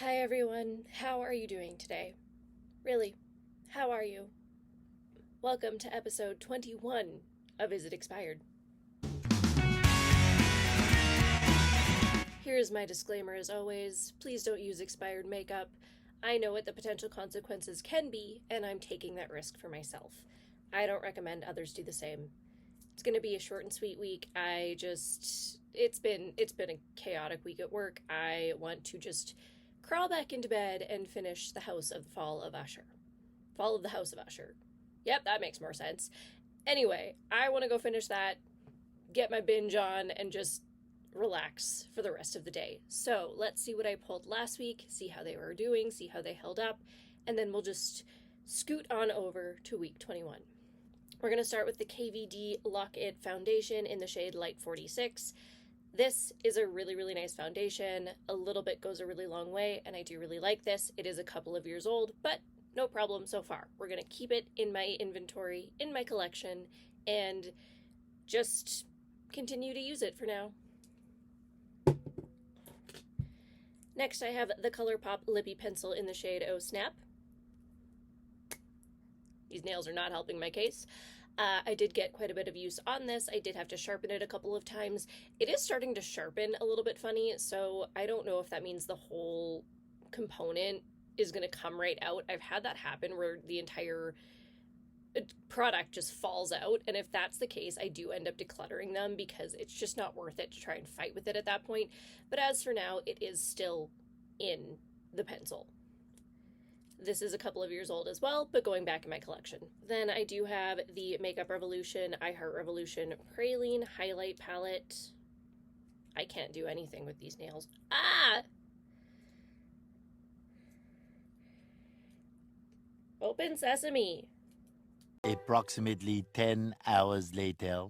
Hi everyone, how are you doing today? Really, how are you? Welcome to episode 21 of Is It Expired? Here's my disclaimer as always, please don't use expired makeup. I know what the potential consequences can be, and I'm taking that risk for myself. I don't recommend others do the same. It's going to be a short and sweet week. It's been a chaotic week at work. I want to just crawl back into bed and finish the House of the Fall of Usher. Fall of the House of Usher. Yep, that makes more sense. Anyway, I want to go finish that, get my binge on, and just relax for the rest of the day. So let's see what I pulled last week, see how they were doing, see how they held up, and then we'll just scoot on over to week 21. We're going to start with the KVD Lock It Foundation in the shade Light 46. This is a really, really nice foundation. A little bit goes a really long way, and I do really like this. It is a couple of years old, but no problem so far. We're going to keep it in my inventory, in my collection, and just continue to use it for now. Next, I have the ColourPop Lippy Pencil in the shade Oh Snap. These nails are not helping my case. I did get quite a bit of use on this. I did have to sharpen it a couple of times. It is starting to sharpen a little bit funny, so I don't know if that means the whole component is going to come right out. I've had that happen where the entire product just falls out, and if that's the case, I do end up decluttering them because it's just not worth it to try and fight with it at that point. But as for now, it is still in the pencil. This is a couple of years old as well, but going back in my collection. Then I do have the Makeup Revolution I Heart Revolution Praline Highlight Palette. I can't do anything with these nails. Ah! Open sesame. Approximately 10 hours later.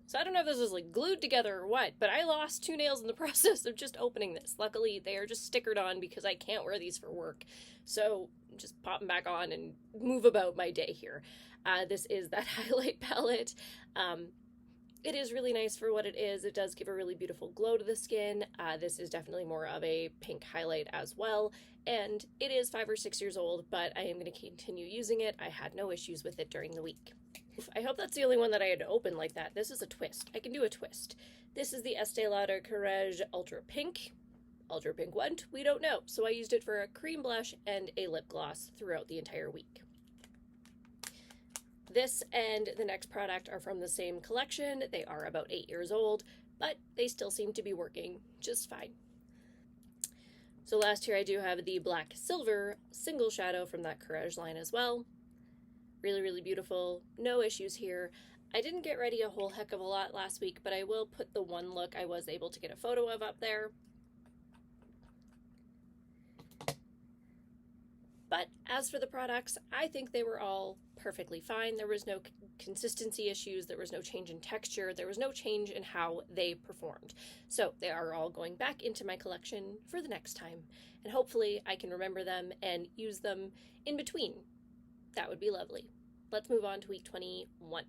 So I don't know if this is like glued together or what, but I lost 2 nails in the process of just opening this. Luckily, they are just stickered on because I can't wear these for work. So just pop them back on and move about my day here. This is that highlight palette. It is really nice for what it is. It does give a really beautiful glow to the skin. This is definitely more of a pink highlight as well. And it is 5 or 6 years old, but I am going to continue using it. I had no issues with it during the week. I hope that's the only one that I had to open like that. This is a twist. I can do a twist. This is the Estee Lauder Courage Ultra Pink. Ultra Pink went? We don't know. So I used it for a cream blush and a lip gloss throughout the entire week. This and the next product are from the same collection. They are about 8 years old, but they still seem to be working just fine. So last here I do have the Black Silver Single Shadow from that Courage line as well. Really, really beautiful. No issues here. I didn't get ready a whole heck of a lot last week, but I will put the one look I was able to get a photo of up there. But as for the products, I think they were all perfectly fine. There was no consistency issues. There was no change in texture. There was no change in how they performed. So they are all going back into my collection for the next time. And hopefully I can remember them and use them in between. That would be lovely. Let's move on to week 21.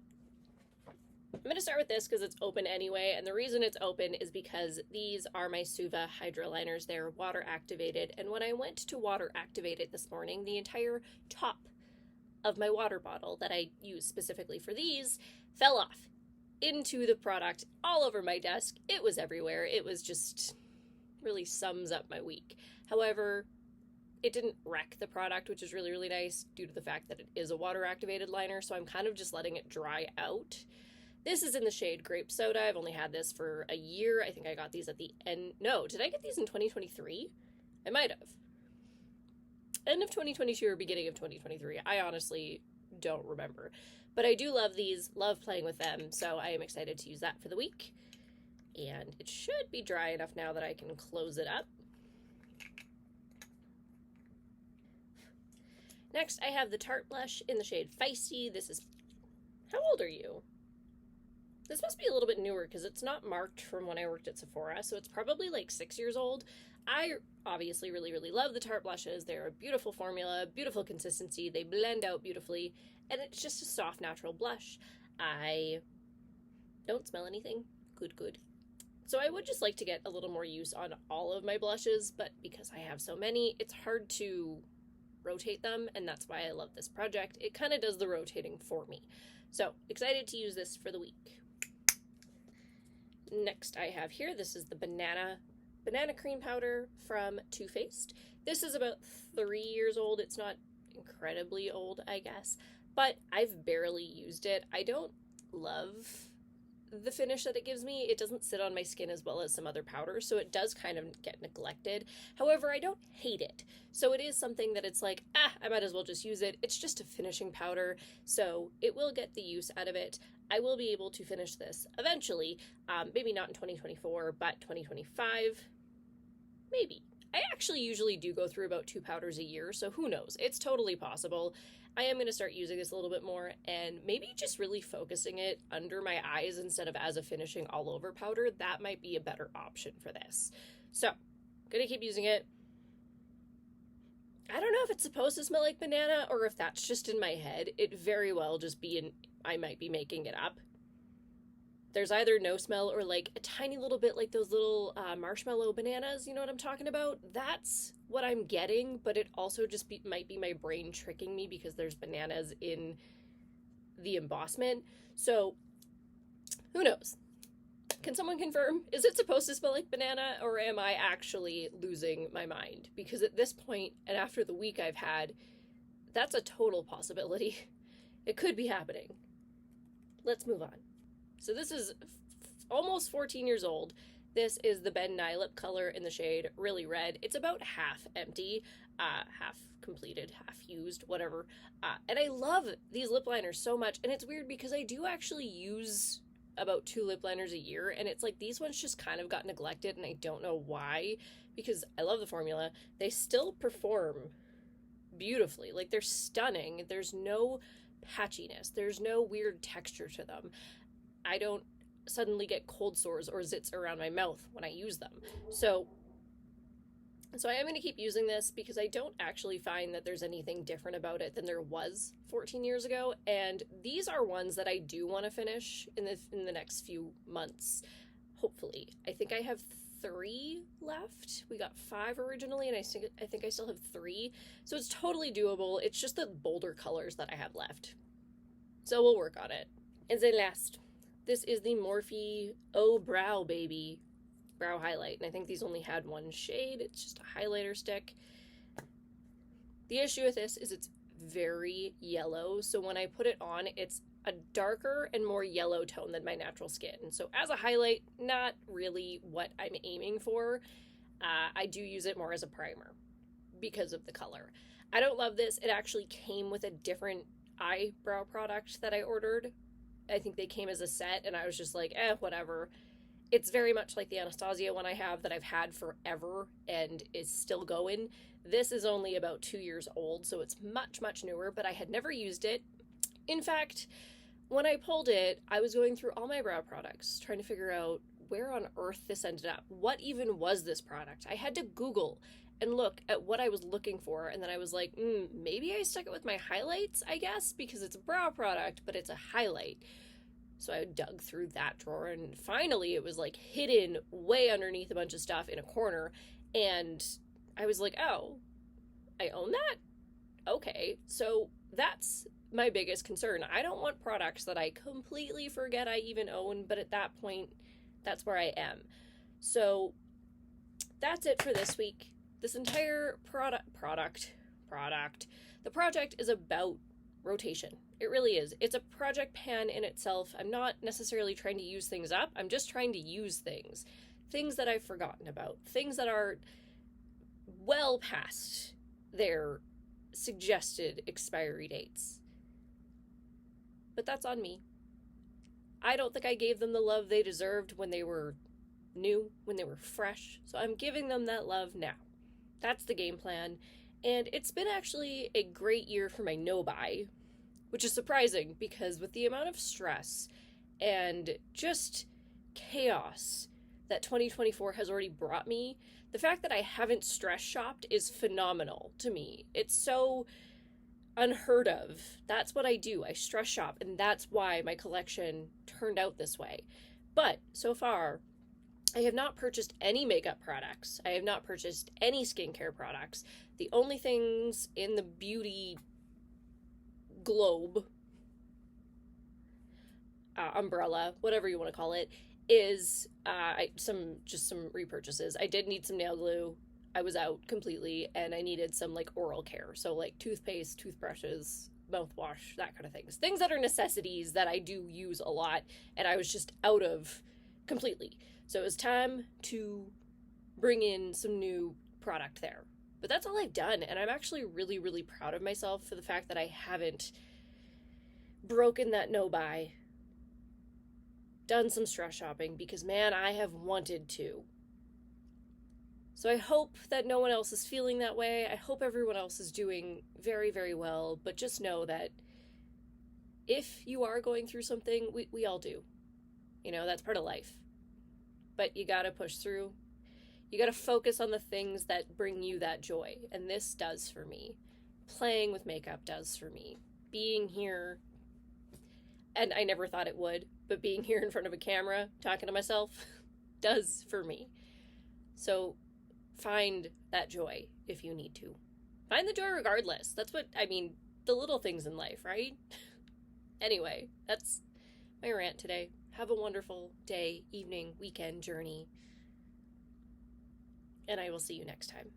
I'm going to start with this because it's open anyway, and the reason it's open is because these are my Suva Hydra liners. They're water activated, and when I went to water activate it this morning, the entire top of my water bottle that I use specifically for these fell off into the product all over my desk. It was everywhere. It was just really sums up my week. However, it didn't wreck the product, which is really, really nice due to the fact that it is a water-activated liner, so I'm kind of just letting it dry out. This is in the shade Grape Soda. I've only had this for a year. I think I got these at the end. No, did I get these in 2023? I might have. End of 2022 or beginning of 2023. I honestly don't remember. But I do love these, love playing with them, so I am excited to use that for the week. And it should be dry enough now that I can close it up. Next, I have the Tarte Blush in the shade Feisty. This is... How old are you? This must be a little bit newer because it's not marked from when I worked at Sephora, so it's probably like 6 years old. I obviously really, really love the Tarte blushes. They're a beautiful formula, beautiful consistency. They blend out beautifully, and it's just a soft, natural blush. I don't smell anything. Good, good. So I would just like to get a little more use on all of my blushes, but because I have so many, it's hard to rotate them, and that's why I love this project. It kind of does the rotating for me. So excited to use this for the week. Next I have here, this is the banana cream powder from Too Faced. This is about 3 years old. It's not incredibly old, I guess, but I've barely used it. I don't love the finish that it gives me. It doesn't sit on my skin as well as some other powders, so it does kind of get neglected. However, I don't hate it. So it is something that it's like, I might as well just use it. It's just a finishing powder, so it will get the use out of it. I will be able to finish this eventually, maybe not in 2024, but 2025, maybe. I actually usually do go through about 2 powders a year, so who knows? It's totally possible. I am going to start using this a little bit more and maybe just really focusing it under my eyes instead of as a finishing all over powder. That might be a better option for this. So, I'm going to keep using it. I don't know if it's supposed to smell like banana or if that's just in my head. It very well just be I might be making it up. There's either no smell or like a tiny little bit like those little marshmallow bananas, you know what I'm talking about? That's what I'm getting, but it also just might be my brain tricking me because there's bananas in the embossment. So, who knows? Can someone confirm? Is it supposed to smell like banana, or am I actually losing my mind? Because at this point, and after the week I've had, that's a total possibility. It could be happening. Let's move on. So this is almost 14 years old. This is the Ben Nye lip color in the shade Really Red. It's about half empty, half completed, half used, whatever. And I love these lip liners so much. And it's weird because I do actually use about 2 lip liners a year. And it's like these ones just kind of got neglected. And I don't know why, because I love the formula. They still perform beautifully. Like, they're stunning. There's no patchiness. There's no weird texture to them. I don't suddenly get cold sores or zits around my mouth when I use them. So I am going to keep using this because I don't actually find that there's anything different about it than there was 14 years ago. And these are ones that I do want to finish in the next few months, hopefully. I think I have 3 left. We got 5 originally, and I think I still have 3. So it's totally doable. It's just the bolder colors that I have left. So we'll work on it. And then last, this is the Morphe Oh Brow Baby brow highlight, and I think these only had 1 shade. It's just a highlighter stick. The issue with this is it's very yellow, so when I put it on, it's a darker and more yellow tone than my natural skin. So as a highlight, not really what I'm aiming for. I do use it more as a primer because of the color. I don't love this. It actually came with a different eyebrow product that I ordered. I think they came as a set, and I was just like, whatever. It's very much like the Anastasia one I have that I've had forever and is still going. This is only about 2 years old, so it's much, much newer, but I had never used it. In fact, when I pulled it, I was going through all my brow products, trying to figure out where on earth this ended up. What even was this product? I had to Google and look at what I was looking for, and then I was like, maybe I stuck it with my highlights, I guess, because it's a brow product, but it's a highlight. So I dug through that drawer, and finally it was like hidden way underneath a bunch of stuff in a corner, and I was like, oh, I own that? Okay, so that's my biggest concern. I don't want products that I completely forget I even own, but at that point, that's where I am. So that's it for this week. This entire the project is about rotation. It really is. It's a project pan in itself. I'm not necessarily trying to use things up. I'm just trying to use things that I've forgotten about, things that are well past their suggested expiry dates. But that's on me. I don't think I gave them the love they deserved when they were new, when they were fresh. So I'm giving them that love now. That's the game plan. And it's been actually a great year for my no-buy, which is surprising because with the amount of stress and just chaos that 2024 has already brought me, the fact that I haven't stress shopped is phenomenal to me. It's so unheard of. That's what I do. I stress shop, and that's why my collection turned out this way. But so far, I have not purchased any makeup products. I have not purchased any skincare products. The only things in the beauty globe, umbrella, whatever you want to call it, is some repurchases. I did need some nail glue. I was out completely, and I needed some like oral care. So like toothpaste, toothbrushes, mouthwash, that kind of things. Things that are necessities that I do use a lot, and I was just out of completely. So it was time to bring in some new product there. But that's all I've done, and I'm actually really, really proud of myself for the fact that I haven't broken that no-buy, done some stress shopping, because man, I have wanted to. So I hope that no one else is feeling that way. I hope everyone else is doing very, very well, but just know that if you are going through something, we all do. You know, that's part of life. But you gotta push through. You gotta focus on the things that bring you that joy, and this does for me. Playing with makeup does for me. Being here, and I never thought it would, but being here in front of a camera, talking to myself, does for me. So find that joy if you need to. Find the joy regardless. That's what, I mean, the little things in life, right? Anyway, that's my rant today. Have a wonderful day, evening, weekend, journey. And I will see you next time.